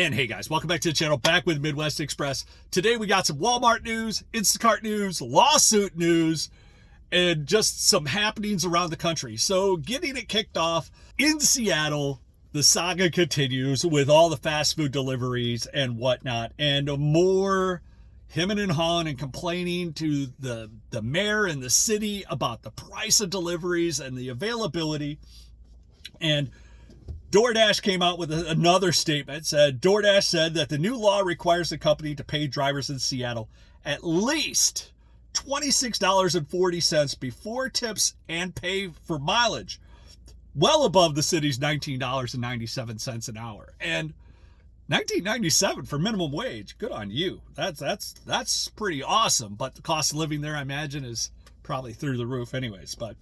And hey guys, welcome back to the channel, back with Midwest Express. Today we got some Walmart news, Instacart news, lawsuit news, and just some happenings around the country. So getting it kicked off in Seattle, the saga continues with all the fast food deliveries and whatnot, and more hemming and hawing and complaining to the mayor and the city about the price of deliveries and the availability. And DoorDash came out with another statement. DoorDash said that the new law requires the company to pay drivers in Seattle at least $26.40 before tips and pay for mileage, well above the city's $19.97 an hour. And $19.97 for minimum wage. Good on you. That's pretty awesome. But the cost of living there, I imagine, is probably through the roof anyways. But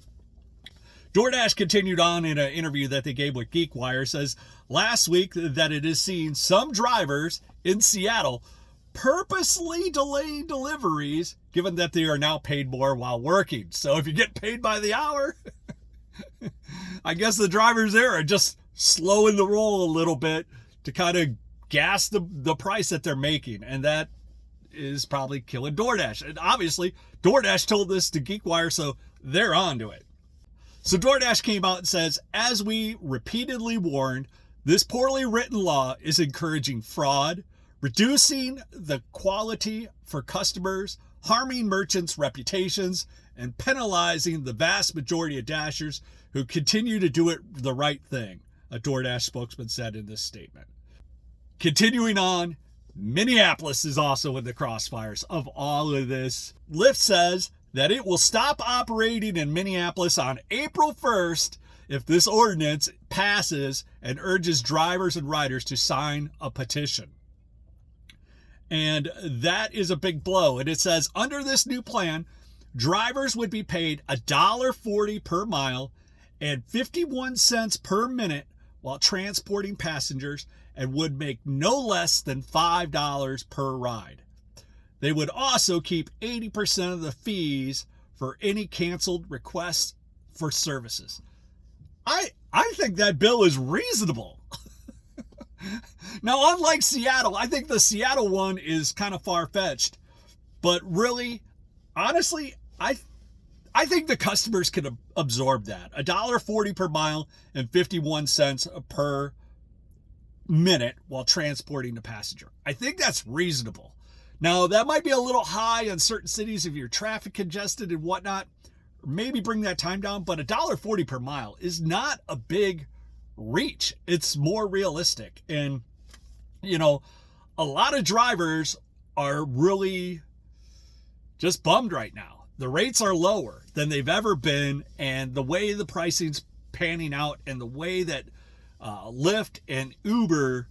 DoorDash continued on in an interview that they gave with GeekWire, says last week that it is seeing some drivers in Seattle purposely delay deliveries, given that they are now paid more while working. So if you get paid by the hour, I guess the drivers there are just slowing the roll a little bit to kind of gas the price that they're making. And that is probably killing DoorDash. And obviously, DoorDash told this to GeekWire, so they're on to it. So DoorDash came out and says, as we repeatedly warned, this poorly written law is encouraging fraud, reducing the quality for customers, harming merchants' reputations, and penalizing the vast majority of Dashers who continue to do it the right thing, a DoorDash spokesman said in this statement. Continuing on, Minneapolis is also in the crossfires of all of this. Lyft says that it will stop operating in Minneapolis on April 1st if this ordinance passes, and urges drivers and riders to sign a petition. And that is a big blow. And it says, under this new plan, drivers would be paid $1.40 per mile and 51 cents per minute while transporting passengers, and would make no less than $5 per ride. They would also keep 80% of the fees for any canceled requests for services. I think that bill is reasonable. Now, unlike Seattle, I think the Seattle one is kind of far-fetched. But really, honestly, I think the customers can absorb that. $1.40 per mile and 51 cents per minute while transporting a passenger. I think that's reasonable. Now, that might be a little high in certain cities if you're traffic congested and whatnot. Maybe bring that time down, but $1.40 per mile is not a big reach. It's more realistic. And, you know, a lot of drivers are really just bummed right now. The rates are lower than they've ever been, and the way the pricing's panning out and the way that Lyft and Uber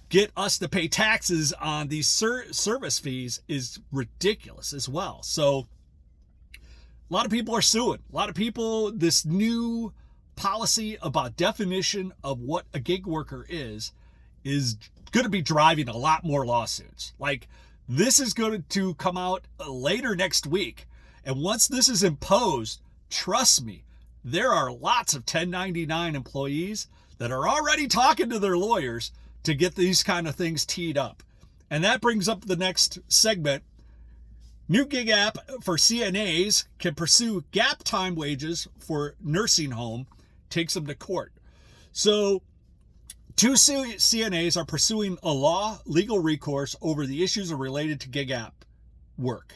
get us to pay taxes on these service fees is ridiculous as well. So a lot of people are suing. A lot of people, this new policy about definition of what a gig worker is going to be driving a lot more lawsuits. Like, this is going to come out later next week. And once this is imposed, trust me, there are lots of 1099 employees that are already talking to their lawyers to get these kind of things teed up. And that brings up the next segment. New gig app for CNAs can pursue gap time wages for nursing home, takes them to court. So 2 CNAs are pursuing a legal recourse over the issues related to gig app work.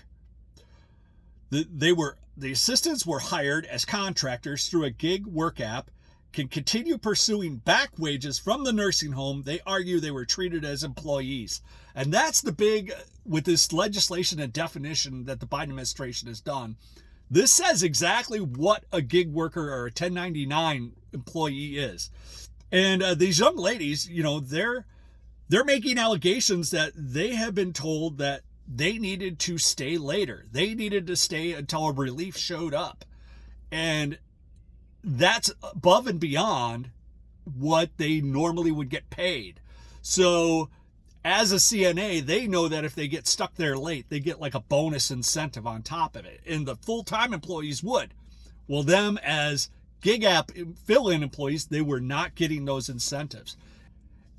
The assistants were hired as contractors through a gig work app, can continue pursuing back wages from the nursing home. They argue they were treated as employees. And that's the big, with this legislation and definition that the Biden administration has done. This says exactly what a gig worker or a 1099 employee is. And these young ladies, you know, they're making allegations that they have been told that they needed to stay later. They needed to stay until a relief showed up. And that's above and beyond what they normally would get paid. So as a CNA, they know that if they get stuck there late, they get like a bonus incentive on top of it. And the full-time employees would. Well, them as gig app fill-in employees, they were not getting those incentives.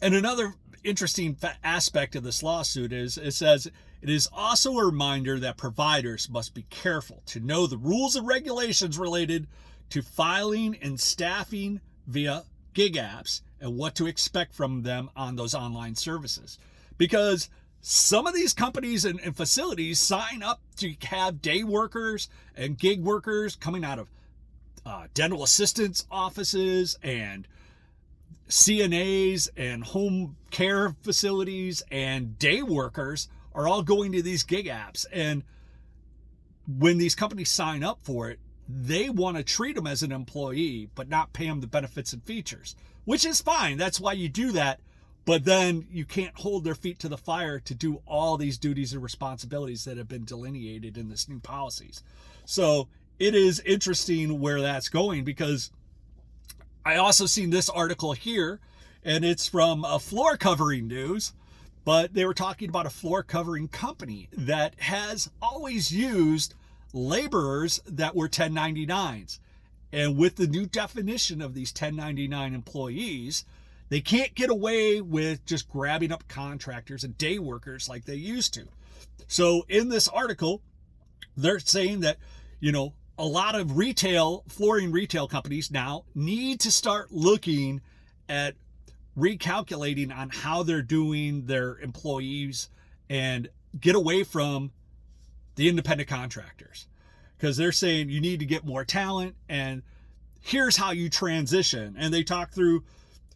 And another interesting aspect of this lawsuit is it says it is also a reminder that providers must be careful to know the rules and regulations related to filing and staffing via gig apps and what to expect from them on those online services. Because some of these companies and facilities sign up to have day workers and gig workers coming out of dental assistance offices and CNAs and home care facilities, and day workers are all going to these gig apps. And when these companies sign up for it, they want to treat them as an employee, but not pay them the benefits and features, which is fine. That's why you do that. But then you can't hold their feet to the fire to do all these duties and responsibilities that have been delineated in this new policies. So it is interesting where that's going, because I also seen this article here, and it's from a floor covering news, but they were talking about a floor covering company that has always used laborers that were 1099s. And with the new definition of these 1099 employees, they can't get away with just grabbing up contractors and day workers like they used to. So in this article, they're saying that, a lot of flooring retail companies now need to start looking at recalculating on how they're doing their employees and get away from the independent contractors, because they're saying you need to get more talent, and here's how you transition. And they talk through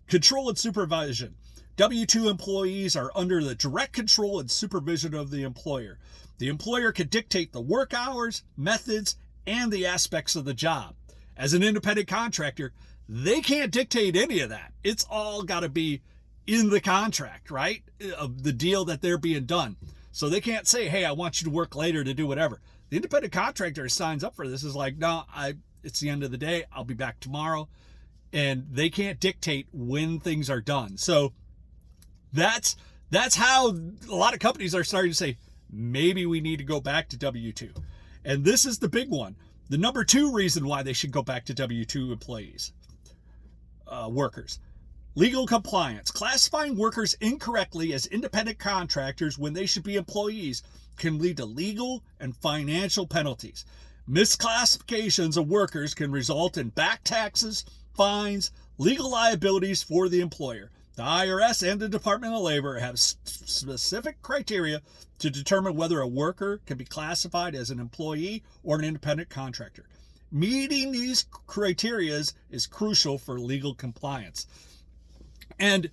control and supervision. W-2 employees are under the direct control and supervision of the employer. The employer can dictate the work hours, methods, and the aspects of the job. As an independent contractor, they can't dictate any of that. It's all got to be in the contract, right? Of the deal that they're being done. So they can't say, hey, I want you to work later to do whatever. The independent contractor who signs up for this is like, no, it's the end of the day. I'll be back tomorrow. And they can't dictate when things are done. So that's how a lot of companies are starting to say, maybe we need to go back to W-2. And this is the big one. The number 2 reason why they should go back to W-2 employees, workers. Legal compliance. Classifying workers incorrectly as independent contractors when they should be employees can lead to legal and financial penalties. Misclassifications of workers can result in back taxes, fines, legal liabilities for the employer. The IRS and the Department of Labor have specific criteria to determine whether a worker can be classified as an employee or an independent contractor. Meeting these criteria is crucial for legal compliance. And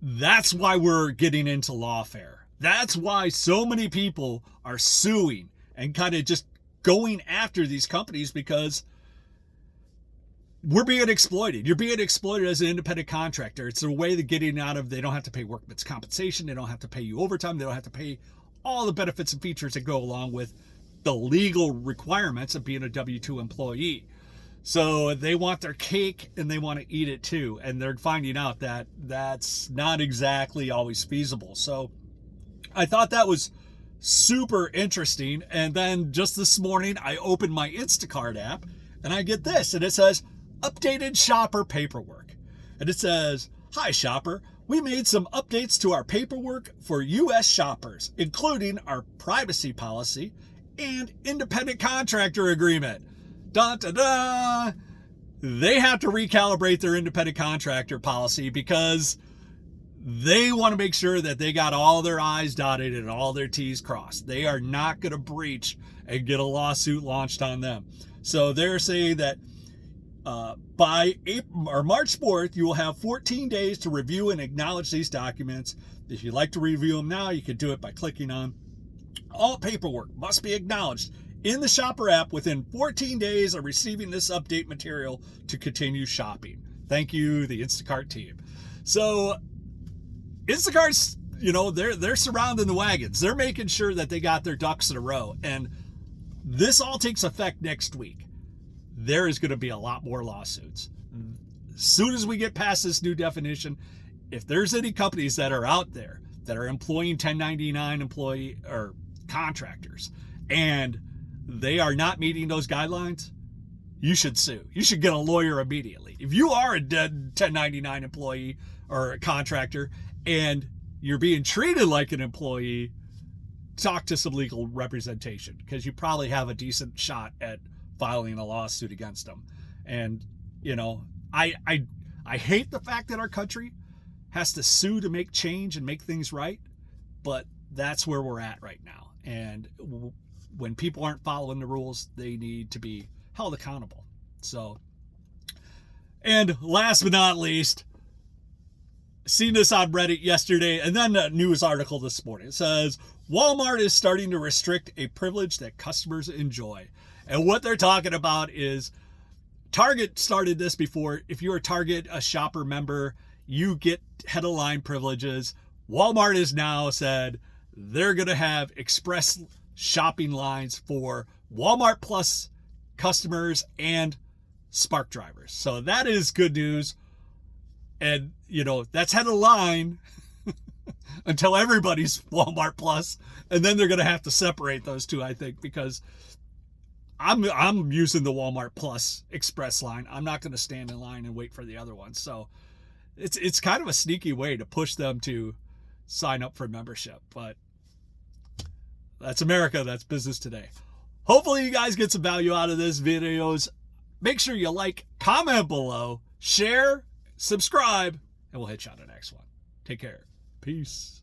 that's why we're getting into lawfare. That's why so many people are suing and kind of just going after these companies, because we're being exploited. You're being exploited as an independent contractor. It's a way of getting out of, they don't have to pay workman's compensation. They don't have to pay you overtime. They don't have to pay all the benefits and features that go along with the legal requirements of being a W-2 employee. So they want their cake and they want to eat it too. And they're finding out that that's not exactly always feasible. So I thought that was super interesting. And then just this morning, I opened my Instacart app and I get this, and it says, updated shopper paperwork. And it says, hi shopper, we made some updates to our paperwork for U.S. shoppers, including our privacy policy and independent contractor agreement. Dun, dun, dun. They have to recalibrate their independent contractor policy because they want to make sure that they got all their I's dotted and all their T's crossed. They are not going to breach and get a lawsuit launched on them. So they're saying that by March 4th, you will have 14 days to review and acknowledge these documents. If you'd like to review them now, you can do it by clicking on all paperwork must be acknowledged in the shopper app within 14 days of receiving this update material to continue shopping. Thank you, the Instacart team. So Instacart's, they're surrounding the wagons. They're making sure that they got their ducks in a row. And this all takes effect next week. There is going to be a lot more lawsuits. As soon as we get past this new definition, if there's any companies that are out there that are employing 1099 employee or contractors and they are not meeting those guidelines, you should sue. You should get a lawyer immediately. If you are a dead 1099 employee or a contractor and you're being treated like an employee, talk to some legal representation, because you probably have a decent shot at filing a lawsuit against them. And, you know, I hate the fact that our country has to sue to make change and make things right, but that's where we're at right now. And when people aren't following the rules, they need to be held accountable. So, and last but not least, seen this on Reddit yesterday, and then a news article this morning. It says, Walmart is starting to restrict a privilege that customers enjoy. And what they're talking about is, Target started this before. If you're a Target, a shopper member, you get head of line privileges. Walmart has now said they're going to have express shopping lines for Walmart Plus customers and Spark drivers. So that is good news. And, you know, that's head of line until everybody's Walmart Plus. And then they're going to have to separate those two, I think, because I'm using the Walmart Plus Express line. I'm not going to stand in line and wait for the other one. So it's kind of a sneaky way to push them to sign up for membership. But that's America. That's business today. Hopefully you guys get some value out of this videos. Make sure you like, comment below, share, subscribe, and we'll hit you on the next one. Take care. Peace.